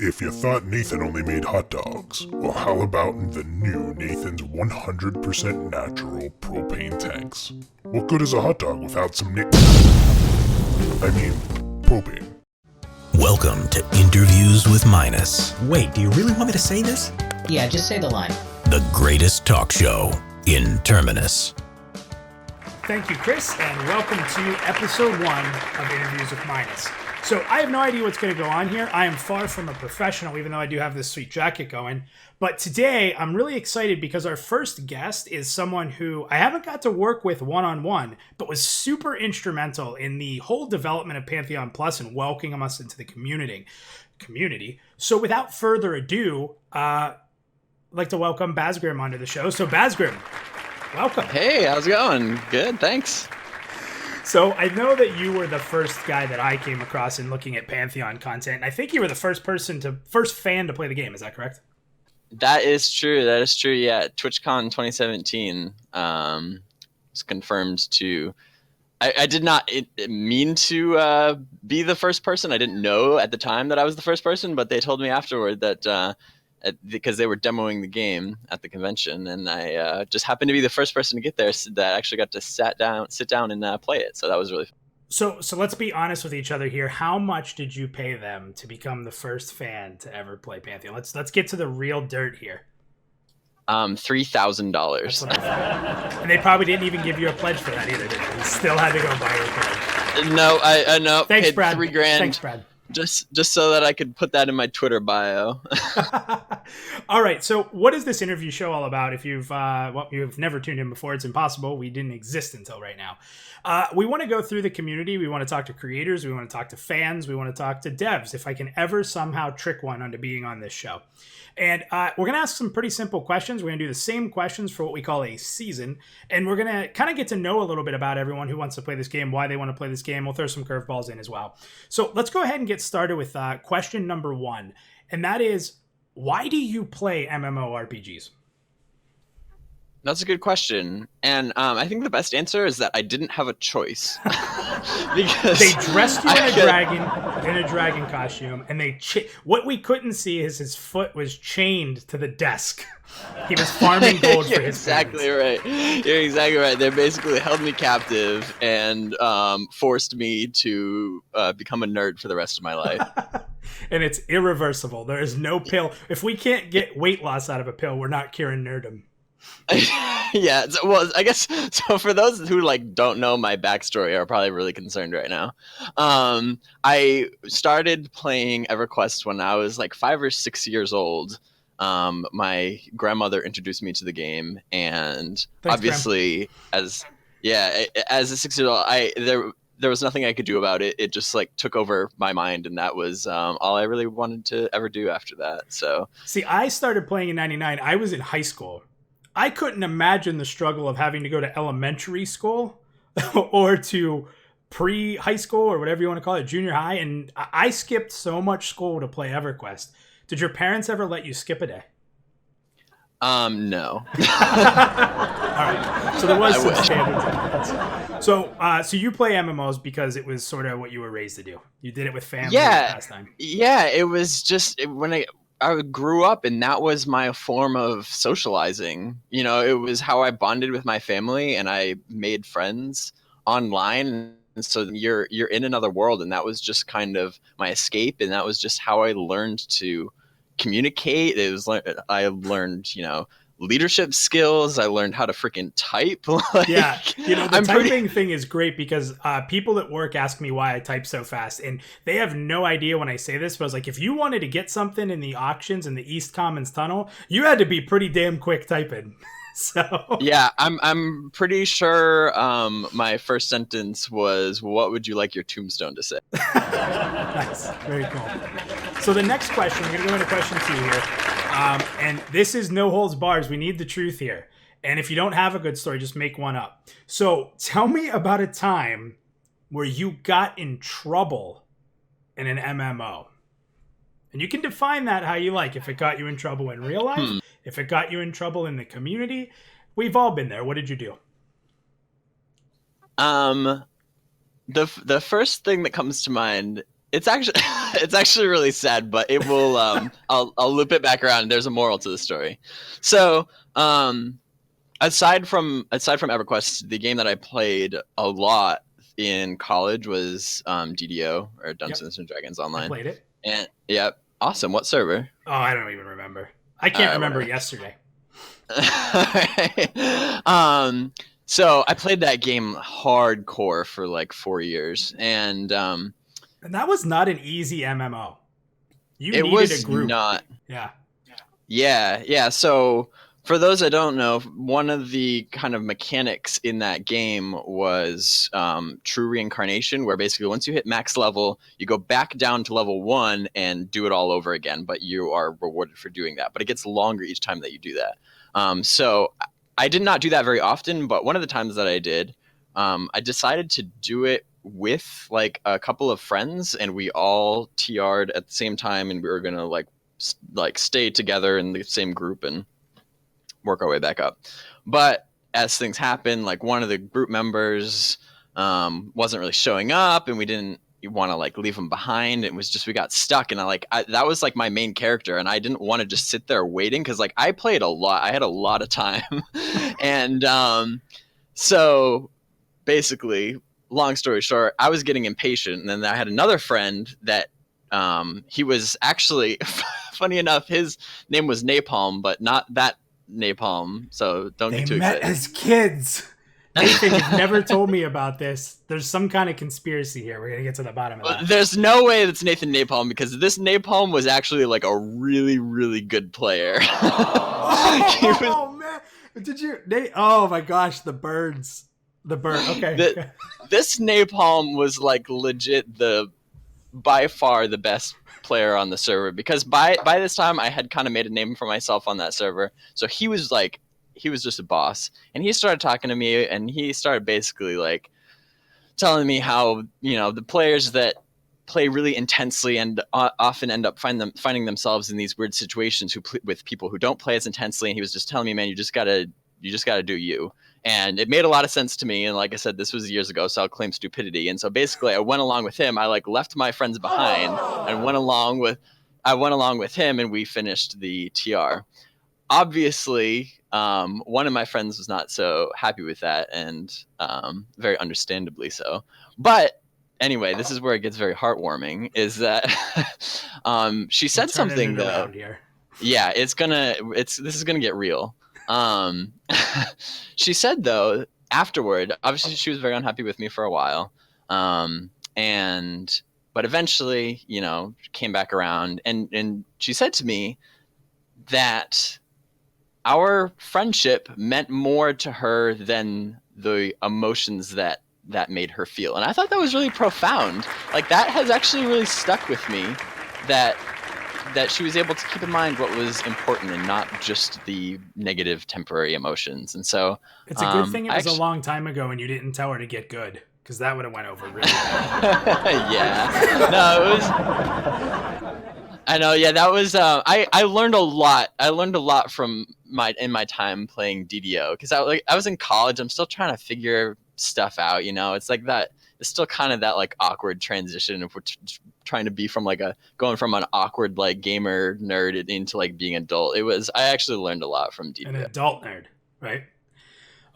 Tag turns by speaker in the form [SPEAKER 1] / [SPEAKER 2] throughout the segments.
[SPEAKER 1] If you thought Nathan only made hot dogs, well, how about the new Nathan's 100% natural propane tanks? What good is a hot dog without some propane?
[SPEAKER 2] Welcome to Interviews with Minus. Wait, do you really want me to say this?
[SPEAKER 3] Yeah, just say the line.
[SPEAKER 2] The greatest talk show in Terminus.
[SPEAKER 4] Thank you, Chris, and welcome to episode 1 of Interviews with Minus. So I have no idea what's going to go on here. I am far from a professional, even though I do have this sweet jacket going. But today, I'm really excited because our first guest is someone who I haven't got to work with one-on-one, but was super instrumental in the whole development of Pantheon Plus and welcoming us into the community. So without further ado, I'd like to welcome Bazgrim onto the show. So Bazgrim, welcome.
[SPEAKER 5] Hey, how's it going? Good, thanks.
[SPEAKER 4] So I know that you were the first guy that I came across in looking at Pantheon content. And I think you were the first fan to play the game. Is that correct?
[SPEAKER 5] That is true. Yeah, TwitchCon 2017 was confirmed to. I did not mean to be the first person. I didn't know at the time that I was the first person, but they told me afterward that because they were demoing the game at the convention, and I just happened to be the first person to get there that actually got to sit down and play it. So that was really fun.
[SPEAKER 4] So let's be honest with each other here. How much did you pay them to become the first fan to ever play Pantheon? Let's get to the real dirt here.
[SPEAKER 5] $3,000.
[SPEAKER 4] And they probably didn't even give you a pledge for that either, did they? You still had to go buy your pledge.
[SPEAKER 5] No, I know.
[SPEAKER 4] Thanks,
[SPEAKER 5] paid
[SPEAKER 4] Brad.
[SPEAKER 5] $3,000.
[SPEAKER 4] Thanks, Brad.
[SPEAKER 5] Just so that I could put that in my Twitter bio.
[SPEAKER 4] All right. So what is this interview show all about? If you've never tuned in before, it's impossible. We didn't exist until right now. We want to go through the community. We want to talk to creators. We want to talk to fans. We want to talk to devs. If I can ever somehow trick one onto being on this show. And we're going to ask some pretty simple questions. We're going to do the same questions for what we call a season. And we're going to kind of get to know a little bit about everyone who wants to play this game, why they want to play this game. We'll throw some curveballs in as well. So let's go ahead and get started with question number 1. And that is, why do you play MMORPGs?
[SPEAKER 5] That's a good question, and I think the best answer is that I didn't have a choice. Because
[SPEAKER 4] they dressed you in a dragon costume, and what we couldn't see is his foot was chained to the desk. He was farming gold for his
[SPEAKER 5] exactly
[SPEAKER 4] parents.
[SPEAKER 5] Right. You're exactly right. They basically held me captive and forced me to become a nerd for the rest of my life.
[SPEAKER 4] And it's irreversible. There is no pill. If we can't get weight loss out of a pill, we're not curing nerdom.
[SPEAKER 5] Yeah, well, I guess so. For those who don't know my backstory, are probably really concerned right now. I started playing EverQuest when I was 5 or 6 years old. My grandmother introduced me to the game, and
[SPEAKER 4] Thanks,
[SPEAKER 5] obviously, as a 6-year-old, there was nothing I could do about it. It just took over my mind, and that was all I really wanted to ever do after that. So,
[SPEAKER 4] see, I started playing in '99. I was in high school. I couldn't imagine the struggle of having to go to elementary school or to pre-high school or whatever you want to call it, junior high. And I skipped so much school to play EverQuest. Did your parents ever let you skip a day?
[SPEAKER 5] No.
[SPEAKER 4] All right. So there was some standards. So you play MMOs because it was sort of what you were raised to do. You did it with family pastime.
[SPEAKER 5] Yeah, it was just when I grew up, and that was my form of socializing. It was how I bonded with my family, and I made friends online. And so you're in another world, and that was just kind of my escape, and that was just how I learned to communicate. I learned, leadership skills. I learned how to freaking type.
[SPEAKER 4] Yeah, the typing thing is great because people at work ask me why I type so fast, and they have no idea when I say this, but I was like, if you wanted to get something in the auctions in the East Commons Tunnel, you had to be pretty damn quick typing. So
[SPEAKER 5] yeah, I'm pretty sure my first sentence was, "What would you like your tombstone to say?"
[SPEAKER 4] Nice, very cool. So the next question, we're gonna go into question 2 here. And this is no holds bars. We need the truth here. And if you don't have a good story, just make one up. So tell me about a time where you got in trouble in an MMO. And you can define that how you like. If it got you in trouble in real life, if it got you in trouble in the community, we've all been there. What did you do?
[SPEAKER 5] The first thing that comes to mind it's actually it's actually really sad, but it will I'll loop it back around. There's a moral to the story. So aside from EverQuest, the game that I played a lot in college was DDO, or Dungeons and Dragons Online.
[SPEAKER 4] I played it.
[SPEAKER 5] And yep, awesome. What server?
[SPEAKER 4] Oh, I don't even remember. I can't remember yesterday.
[SPEAKER 5] So I played that game hardcore for like 4 years, and
[SPEAKER 4] that was not an easy MMO. You
[SPEAKER 5] it
[SPEAKER 4] needed
[SPEAKER 5] was
[SPEAKER 4] a group.
[SPEAKER 5] Not.
[SPEAKER 4] Yeah.
[SPEAKER 5] So for those that don't know, one of the kind of mechanics in that game was true reincarnation, where basically once you hit max level, you go back down to level 1 and do it all over again, but you are rewarded for doing that. But it gets longer each time that you do that. So I did not do that very often, but one of the times that I did, I decided to do it with like a couple of friends, and we all TR'd at the same time, and we were gonna like stay together in the same group and work our way back up. But as things happen, like one of the group members wasn't really showing up, and we didn't want to like leave him behind. It was just we got stuck, and that was like my main character, and I didn't want to just sit there waiting, because like I played a lot. I had a lot of time. And so basically, long story short, I was getting impatient, and then I had another friend that he was actually funny enough, his name was Napalm, but not that Napalm, so don't get too excited.
[SPEAKER 4] They met as kids. Nathan, you've never told me about this. There's some kind of conspiracy here. We're gonna get to the bottom of that.
[SPEAKER 5] There's no way that's Nathan Napalm, because this Napalm was actually like a really, really good player.
[SPEAKER 4] Oh man, did you? Oh my gosh, the birds. The bird. Okay.
[SPEAKER 5] This Napalm was like legit by far the best player on the server, because by this time I had kind of made a name for myself on that server. So he was just a boss, and he started talking to me, and he started basically like telling me how, the players that play really intensely and often end up finding themselves in these weird situations with people who don't play as intensely. And he was just telling me, man, you just gotta do you. And it made a lot of sense to me. And like I said, this was years ago, so I'll claim stupidity. And so basically I went along with him. I like left my friends behind and went along with him, and we finished the TR. Obviously, one of my friends was not so happy with that, and very understandably so. But anyway, this is where it gets very heartwarming, is that she said something though. Yeah, this is gonna get real. She said though, afterward, obviously she was very unhappy with me for a while. But eventually, came back around, and she said to me that our friendship meant more to her than the emotions that made her feel. And I thought that was really profound. Like, that has actually really stuck with me, that she was able to keep in mind what was important and not just the negative temporary emotions. And so
[SPEAKER 4] it's a good thing it was a long time ago and you didn't tell her to get good, because that would have went over really bad.
[SPEAKER 5] Yeah. No, it was... I know, yeah, that was I learned a lot. I learned a lot from my time playing DDO, because I was in college. I'm still trying to figure stuff out, It's like that. It's still kind of that like awkward transition if we're trying to be from going from an awkward like gamer nerd into like being adult. I actually learned a lot from DDO.
[SPEAKER 4] An adult nerd, right?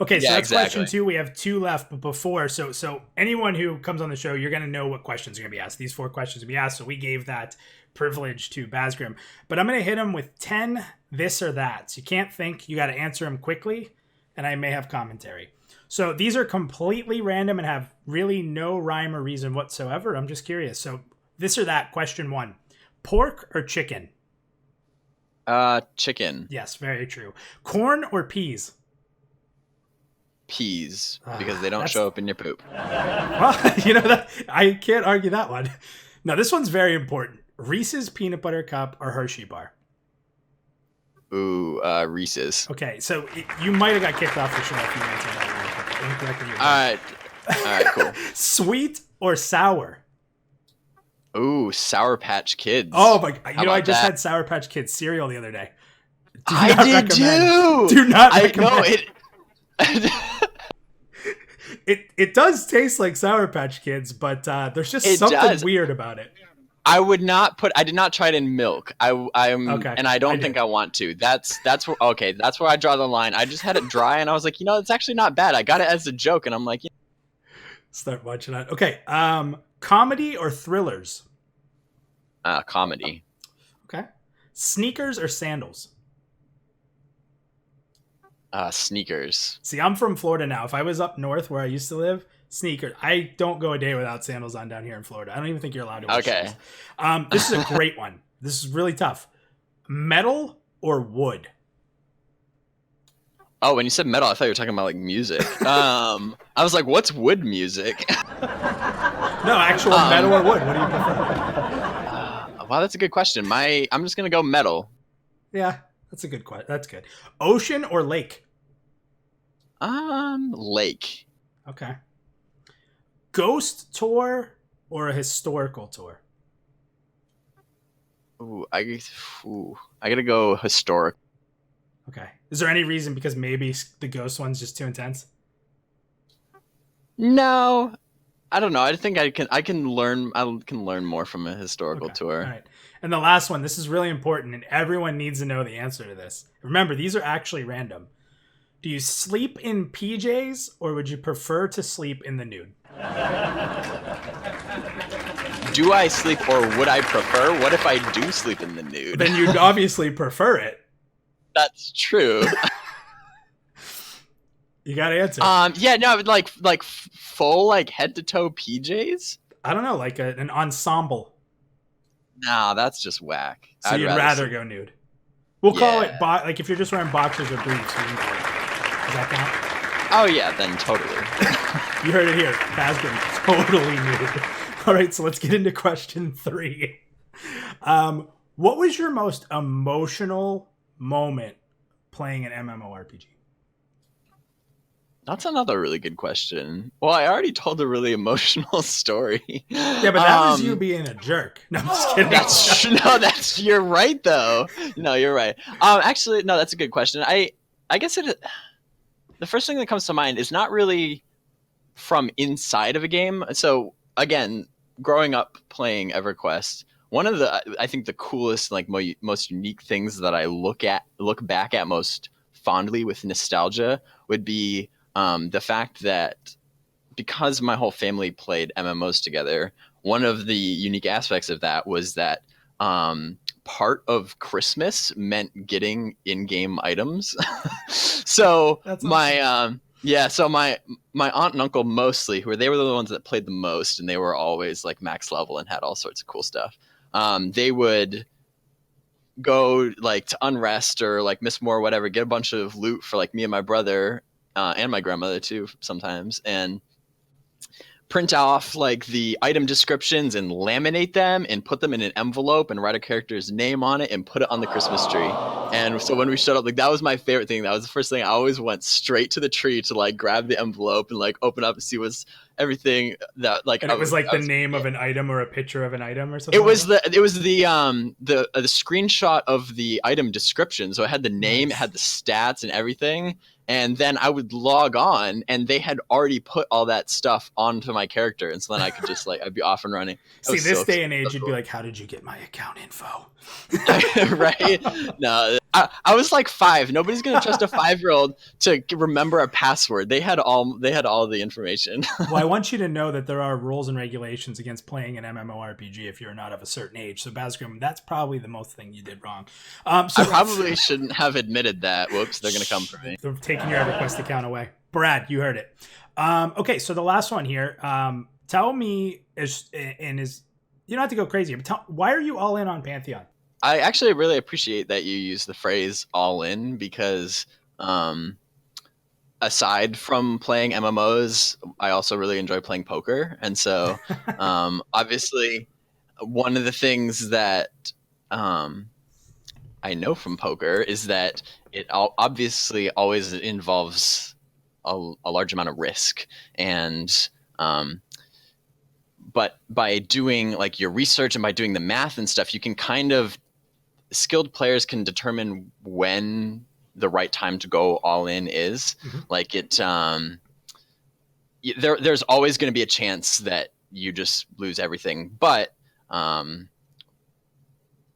[SPEAKER 4] Okay, so
[SPEAKER 5] yeah,
[SPEAKER 4] that's
[SPEAKER 5] exactly.
[SPEAKER 4] Question 2. We have 2 left, but before, so anyone who comes on the show, you're going to know what questions are going to be asked. These 4 questions will be asked, so we gave that privilege to Bazgrim. But I'm going to hit him with 10 this or that. You can't think. You got to answer them quickly, and I may have commentary. So these are completely random and have really no rhyme or reason whatsoever. I'm just curious. So this or that, question 1. Pork or chicken?
[SPEAKER 5] Chicken.
[SPEAKER 4] Yes, very true. Corn or peas?
[SPEAKER 5] Peas, because they don't show up in your poop.
[SPEAKER 4] Well, that I can't argue that one. Now, this one's very important. Reese's Peanut Butter Cup or Hershey Bar?
[SPEAKER 5] Ooh, Reese's.
[SPEAKER 4] Okay, so you might have got kicked off the show if you answered that incorrectly.
[SPEAKER 5] All right, cool.
[SPEAKER 4] Sweet or sour?
[SPEAKER 5] Ooh, Sour Patch Kids.
[SPEAKER 4] Oh my! I just had Sour Patch Kids cereal the other day.
[SPEAKER 5] I did too.
[SPEAKER 4] Do not recommend.
[SPEAKER 5] I know
[SPEAKER 4] it does taste like Sour Patch Kids, but there's just something weird about it.
[SPEAKER 5] I did not try it in milk. I'm
[SPEAKER 4] Okay,
[SPEAKER 5] and I don't think
[SPEAKER 4] did.
[SPEAKER 5] I want to. That's where that's where I draw the line. I just had it dry and I was like, it's actually not bad. I got it as a joke and I'm like,
[SPEAKER 4] Start watching that. Okay. Comedy or thrillers?
[SPEAKER 5] Comedy.
[SPEAKER 4] Okay. Sneakers or sandals?
[SPEAKER 5] Sneakers.
[SPEAKER 4] See, I'm from Florida now. If I was up north where I used to live, sneakers. I don't go a day without sandals on down here in Florida. I don't even think you're allowed to wear shoes. This is a great one. This is really tough. Metal or wood?
[SPEAKER 5] Oh, when you said metal, I thought you were talking about like music. I was like, what's wood music?
[SPEAKER 4] No, actual metal or wood. What do you prefer?
[SPEAKER 5] Wow, that's a good question. I'm just gonna go metal.
[SPEAKER 4] Yeah, that's a good question. That's good. Ocean or lake?
[SPEAKER 5] Lake.
[SPEAKER 4] Okay. Ghost tour or a historical tour?
[SPEAKER 5] I gotta go historic.
[SPEAKER 4] Okay. Is there any reason because maybe the ghost one's just too intense?
[SPEAKER 5] No, I don't know. I think I can learn more from a historical tour.
[SPEAKER 4] All right. And the last one, this is really important, and everyone needs to know the answer to this. Remember, these are actually random. Do you sleep in PJs or would you prefer to sleep in the nude?
[SPEAKER 5] Do I sleep or would I prefer? What if I do sleep in the nude?
[SPEAKER 4] Then you'd obviously prefer it.
[SPEAKER 5] That's true.
[SPEAKER 4] You got to answer.
[SPEAKER 5] Yeah, no, like full like head to toe PJs.
[SPEAKER 4] I don't know, like an ensemble.
[SPEAKER 5] Nah, that's just whack.
[SPEAKER 4] So you'd rather go nude. We'll call it like if you're just wearing boxers or briefs. We can call it. Does that count?
[SPEAKER 5] Oh yeah, then totally.
[SPEAKER 4] You heard it here. Bazgrim, totally nude. All right, so let's get into question 3. What was your most emotional moment playing an MMORPG?
[SPEAKER 5] That's another really good question. Well, I already told a really emotional story.
[SPEAKER 4] Yeah, but that was you being a jerk. No, I'm just kidding.
[SPEAKER 5] You're right though. No, you're right. Actually, no, that's a good question. I guess the first thing that comes to mind is not really from inside of a game. So again, growing up playing EverQuest, one of I think the coolest, like most unique things that I look back at most fondly with nostalgia would be the fact that because my whole family played MMOs together, one of the unique aspects of that was that part of Christmas meant getting in-game items. So
[SPEAKER 4] That's
[SPEAKER 5] awesome. So my aunt and uncle mostly, they were the ones that played the most, and they were always like max level and had all sorts of cool stuff. They would go like to Unrest or like Miss Moore or whatever, get a bunch of loot for like me and my brother and my grandmother too sometimes, and print off like the item descriptions and laminate them and put them in an envelope and write a character's name on it and put it on the Christmas tree. And so when we showed up, like that was my favorite thing. That was the first thing. I always went straight to the tree to like grab the envelope and like open up and see what's everything that like.
[SPEAKER 4] And it was like the name of an item or a picture of an item or something.
[SPEAKER 5] It was the screenshot of the item description. So it had the name, It had the stats and everything. And then I would log on, and they had already put all that stuff onto my character, and so then I could just like I'd be off and running.
[SPEAKER 4] See, this day and age, you'd be like, "How did you get my account info?"
[SPEAKER 5] Right? No, I was like 5. Nobody's gonna trust a 5-year-old to remember a password. They had all the information.
[SPEAKER 4] Well, I want you to know that there are rules and regulations against playing an MMORPG if you're not of a certain age. So, Bazgrim, that's probably the most thing you did wrong.
[SPEAKER 5] I probably shouldn't have admitted that. Whoops, they're gonna come for me.
[SPEAKER 4] They're taking your EverQuest account away. Brad, you heard it. Okay, so the last one here. Tell me, you don't have to go crazy, but why are you all in on Pantheon?
[SPEAKER 5] I actually really appreciate that you use the phrase all in because aside from playing MMOs, I also really enjoy playing poker. And so obviously one of the things that I know from poker is that it obviously always involves a large amount of risk. And but by doing like your research and by doing the math and stuff, you can kind of skilled players can determine when the right time to go all in is. Mm-hmm. Like there's always going to be a chance that you just lose everything. But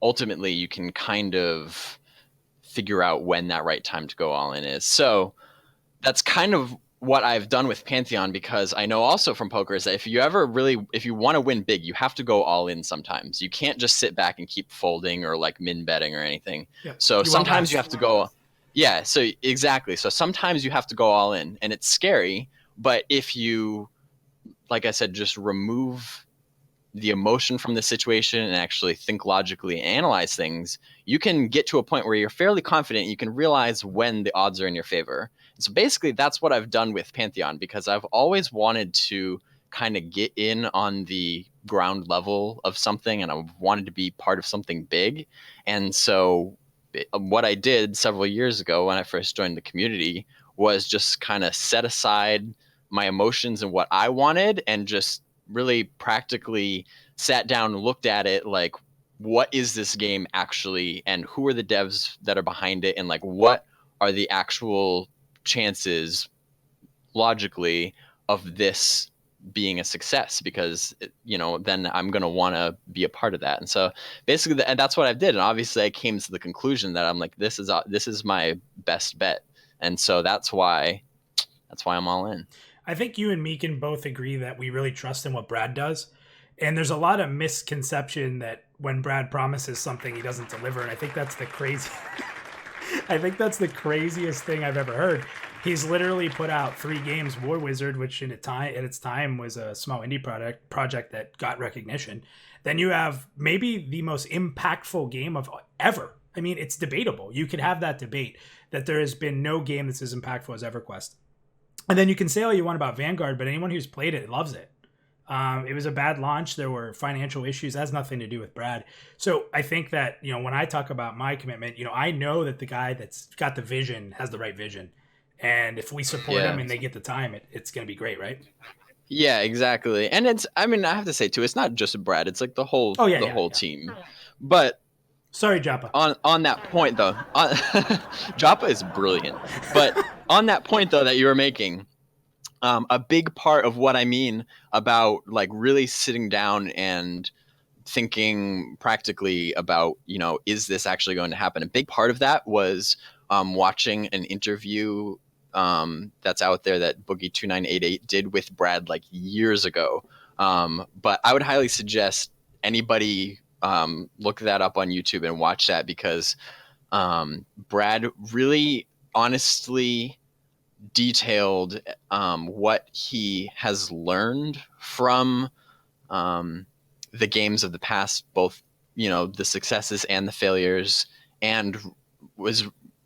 [SPEAKER 5] ultimately you can kind of figure out when that right time to go all in is. So that's kind of what I've done with Pantheon, because I know also from poker is that if you want to win big, you have to go all in sometimes. You can't just sit back and keep folding or like min betting or anything. Yeah. So sometimes you have to go. Yeah, so exactly. So sometimes you have to go all in, and it's scary. But if you, like I said, just remove the emotion from the situation and actually think logically and analyze things, you can get to a point where you're fairly confident. You can realize when the odds are in your favor. So basically, that's what I've done with Pantheon, because I've always wanted to kind of get in on the ground level of something, and I wanted to be part of something big. And so what I did several years ago when I first joined the community was just kind of set aside my emotions and what I wanted, and just really practically sat down and looked at it like, what is this game actually, and who are the devs that are behind it, and like what are the actual chances logically of this being a success, because then I'm going to want to be a part of that. And so basically that's what I did. And obviously I came to the conclusion that I'm like, this is my best bet. And so that's why I'm all in.
[SPEAKER 4] I think you and me can both agree that we really trust in what Brad does. And there's a lot of misconception that when Brad promises something, he doesn't deliver. And I think that's the craziest thing I've ever heard. He's literally put out 3 games, War Wizard, which at its time was a small indie project that got recognition. Then you have maybe the most impactful game of ever. I mean, it's debatable. You could have that debate that there has been no game that's as impactful as EverQuest. And then you can say all you want about Vanguard, but anyone who's played it loves it. It was a bad launch. There were financial issues. That has nothing to do with Brad. So I think that, when I talk about my commitment, I know that the guy that's got the vision has the right vision. And if we support them and they get the time, it's going to be great, right?
[SPEAKER 5] Yeah, exactly. And I have to say too, it's not just Brad. It's like the whole team. But
[SPEAKER 4] sorry, Joppa.
[SPEAKER 5] On that point though, Joppa is brilliant. But on that point though that you were making, a big part of what I mean about like really sitting down and thinking practically about, is this actually going to happen? A big part of that was watching an interview that's out there that Boogie2988 did with Brad like years ago. But I would highly suggest anybody look that up on YouTube and watch that, because Brad really honestly detailed what he has learned from the games of the past, both the successes and the failures, and was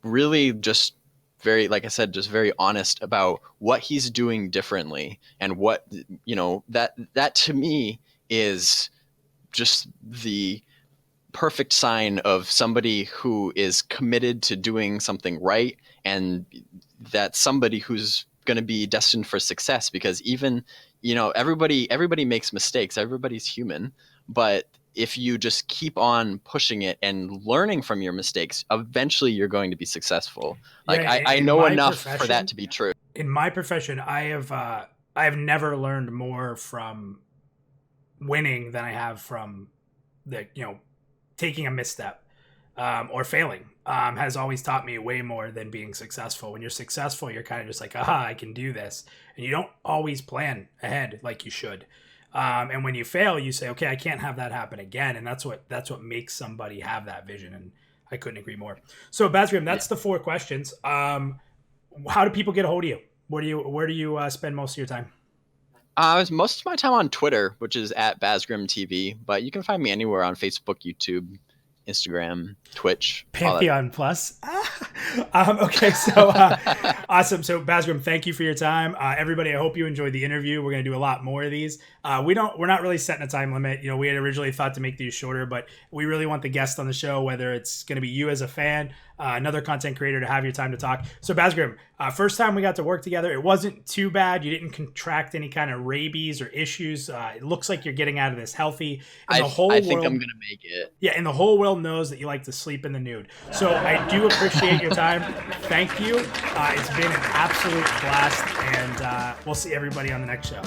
[SPEAKER 5] really just very, like I said, just very honest about what he's doing differently, and what that to me is just the perfect sign of somebody who is committed to doing something right, and that's somebody who's going to be destined for success. Because even everybody makes mistakes, everybody's human, but if you just keep on pushing it and learning from your mistakes, eventually you're going to be successful. Like I know enough for that to be true.
[SPEAKER 4] In my profession, I have never learned more from winning than I have from taking a misstep or failing. Has always taught me way more than being successful. When you're successful, you're kind of just like, aha, I can do this. And you don't always plan ahead like you should. And when you fail, you say, okay, I can't have that happen again. And that's what makes somebody have that vision. And I couldn't agree more. So Bazgrim, that's the 4 questions. How do people get a hold of you? Where do you spend most of your time?
[SPEAKER 5] Most of my time on Twitter, which is @BazgrimTV, but you can find me anywhere on Facebook, YouTube, Instagram, Twitch,
[SPEAKER 4] Pantheon Plus. Okay, so awesome. So Bazgrim, thank you for your time. Everybody, I hope you enjoyed the interview. We're going to do a lot more of these. We're not really setting a time limit. We had originally thought to make these shorter, but we really want the guest on the show, whether it's going to be you as a fan, another content creator, to have your time to talk. So Bazgrim, first time we got to work together, it wasn't too bad. You didn't contract any kind of rabies or issues. It looks like you're getting out of this healthy.
[SPEAKER 5] I think I'm going to make it.
[SPEAKER 4] Yeah, and the whole world knows that you like to sleep in the nude. So I do appreciate your time. Thank you. It's been an absolute blast, and we'll see everybody on the next show.